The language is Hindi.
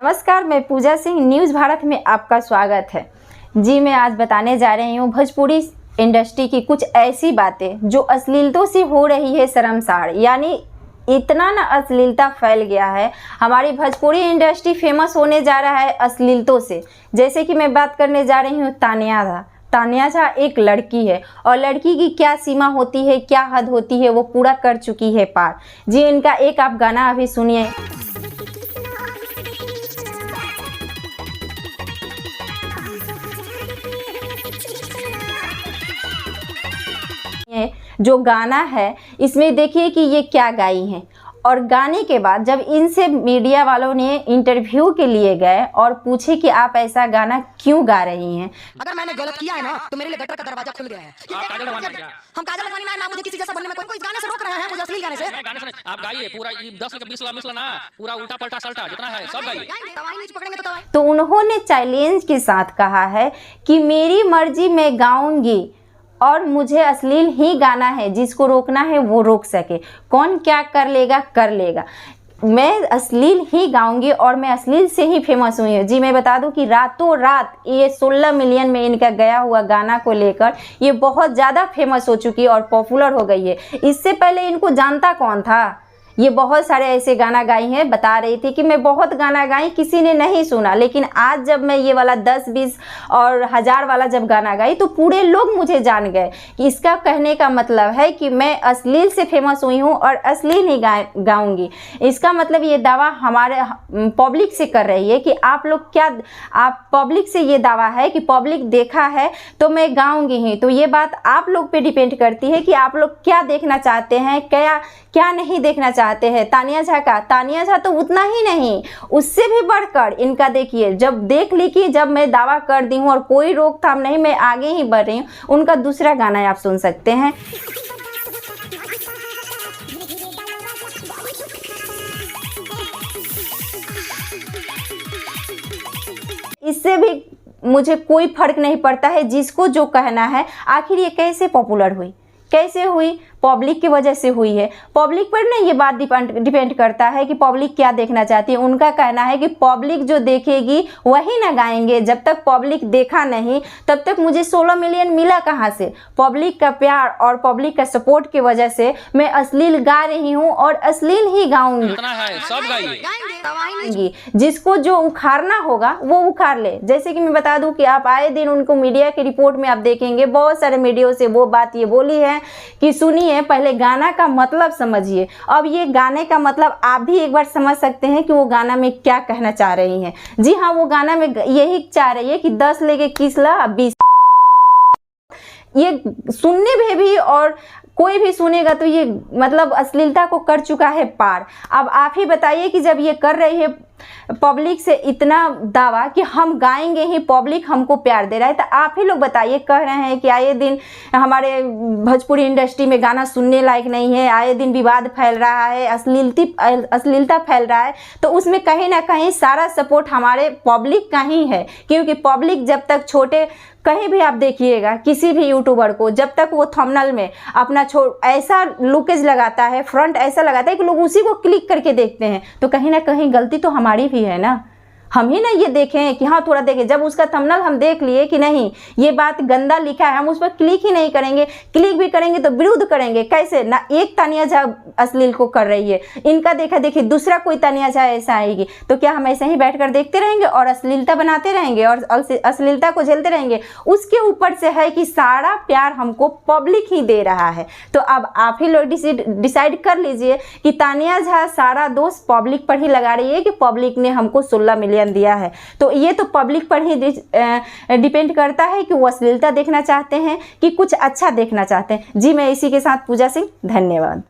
नमस्कार, मैं पूजा सिंह, न्यूज़ भारत में आपका स्वागत है। जी, मैं आज बताने जा रही हूँ भोजपुरी इंडस्ट्री की कुछ ऐसी बातें जो अश्लीलता से हो रही है शर्मसार। यानी इतना ना अश्लीलता फैल गया है, हमारी भोजपुरी इंडस्ट्री फेमस होने जा रहा है अश्लीलतों से। जैसे कि मैं बात करने जा रही हूँ तानिया झा। तानिया झा एक लड़की है और लड़की की क्या सीमा होती है, क्या हद होती है, वो पूरा कर चुकी है पार। जी, इनका एक आप गाना अभी सुनिए। जो गाना है इसमें देखिए कि ये क्या गाई हैं। और गाने के बाद जब इनसे मीडिया वालों ने इंटरव्यू के लिए गए और पूछे कि आप ऐसा गाना क्यों गा रही हैं। अगर मैंने गलत किया है ना तो मेरे लिए गटर का दरवाजा खुल गया है। हम काजल लगवानी ना मुझे किसी जैसा बनने में कोई इस गाने से रोक रहा है, मुझे असली गाने से। आप गाइए पूरा 10 के 20 मिसला ना, पूरा उल्टा पलटा सल्टा जितना है सब गाइए। दवाई नहीं पकड़ेंगे तो दवाई। तो उन्होंने चैलेंज के साथ कहा है कि मेरी मर्जी मैं गाऊंगी और मुझे अश्लील ही गाना है, जिसको रोकना है वो रोक सके, कौन क्या कर लेगा। मैं अश्लील ही गाऊंगी और मैं अश्लील से ही फेमस हुई हूँ। जी, मैं बता दूं कि रातों रात ये 16 मिलियन में इनका गया हुआ गाना को लेकर ये बहुत ज़्यादा फेमस हो चुकी है और पॉपुलर हो गई है। इससे पहले इनको जानता कौन था। ये बहुत सारे ऐसे गाना गाई हैं, बता रही थी कि मैं बहुत गाना गाई, किसी ने नहीं सुना, लेकिन आज जब मैं ये वाला 10, 20 और 1000 वाला जब गाना गाई तो पूरे लोग मुझे जान गए। कि इसका कहने का मतलब है कि मैं अश्लील से फेमस हुई हूँ और अश्लील ही गाऊंगी। इसका मतलब ये दावा हमारे पब्लिक से कर रही है कि आप लोग क्या, आप पब्लिक से ये दावा है कि पब्लिक देखा है तो मैं गाऊंगी ही। तो ये बात आप लोग पे डिपेंड करती है कि आप लोग क्या देखना चाहते हैं, क्या नहीं देखना चाहते हैं। तानिया झा तो उतना ही नहीं, उससे भी बढ़कर इनका देखिए, जब देख ली कि जब मैं दावा कर दी हूँ और कोई रोकथाम नहीं, मैं आगे ही बढ़ रही हूँ। उनका दूसरा गाना आप सुन सकते हैं। इससे भी मुझे कोई फर्क नहीं पड़ता है, जिसको जो कहना है। आखिर ये कैसे पॉपुलर हुई, कैसे हुई? पब्लिक की वजह से हुई है। पब्लिक पर ना ये बात डिपेंड करता है कि पब्लिक क्या देखना चाहती है। उनका कहना है कि पब्लिक जो देखेगी वही ना गाएंगे। जब तक पब्लिक देखा नहीं तब तक मुझे 16 मिलियन मिला कहाँ से? पब्लिक का प्यार और पब्लिक का सपोर्ट की वजह से मैं अश्लील गा रही हूँ और अश्लील ही गाऊंगी। जिसको जो उखाड़ना होगा वो उखाड़ ले। जैसे कि मैं बता दूं कि आप आए दिन उनको मीडिया की रिपोर्ट में आप देखेंगे, बहुत सारे मीडिया से वो बात ये बोली है कि सुनिए पहले गाना का मतलब समझिए। अब ये गाने का मतलब आप भी एक बार समझ सकते हैं कि वो गाना में क्या कहना चाह रही हैं। जी हाँ, वो गाना में यही चाह रही है कि 10 लेके किसला 20। ये सुनने में भी और कोई भी सुनेगा तो ये मतलब अश्लीलता को कर चुका है पार। अब आप ही बताइए कि जब ये कर रही है पब्लिक से इतना दावा कि हम गाएंगे ही, पब्लिक हमको प्यार दे रहा है, तो आप ही लोग बताइए। कह रहे हैं कि आए दिन हमारे भोजपुरी इंडस्ट्री में गाना सुनने लायक नहीं है, आए दिन विवाद फैल रहा है, अश्लीलता फैल रहा है, तो उसमें कहीं ना कहीं सारा सपोर्ट हमारे पब्लिक का ही है। क्योंकि पब्लिक जब तक छोटे, कहीं भी आप देखिएगा किसी भी यूट्यूबर को, जब तक वो थंबनेल में अपना ऐसा लुकेज लगाता है, फ्रंट ऐसा लगाता है कि लोग उसी को क्लिक करके देखते हैं, तो कहीं ना कहीं गलती तो हमारी भी है ना। हम ही ना ये देखें कि हाँ थोड़ा देखें। जब उसका थंबनेल हम देख लिए कि नहीं ये बात गंदा लिखा है, हम उस पर क्लिक ही नहीं करेंगे। क्लिक भी करेंगे तो विरोध करेंगे। कैसे ना, एक तानिया झा अश्लील को कर रही है, इनका देखा देखिए दूसरा कोई तानिया झा ऐसा आएगी, तो क्या हम ऐसे ही बैठकर देखते रहेंगे और अश्लीलता बनाते रहेंगे और अश्लीलता को झेलते रहेंगे? उसके ऊपर से है कि सारा प्यार हमको पब्लिक ही दे रहा है। तो अब आप ही लोग डिसाइड कर लीजिए कि तानिया झा सारा दोष पब्लिक पर ही लगा रही है कि पब्लिक ने हमको 16 मिलियन दिया है। तो ये तो पब्लिक पर ही डिपेंड करता है कि वो अश्लीलता देखना चाहते हैं कि कुछ अच्छा देखना चाहते हैं। जी, मैं इसी के साथ पूजा सिंह, धन्यवाद।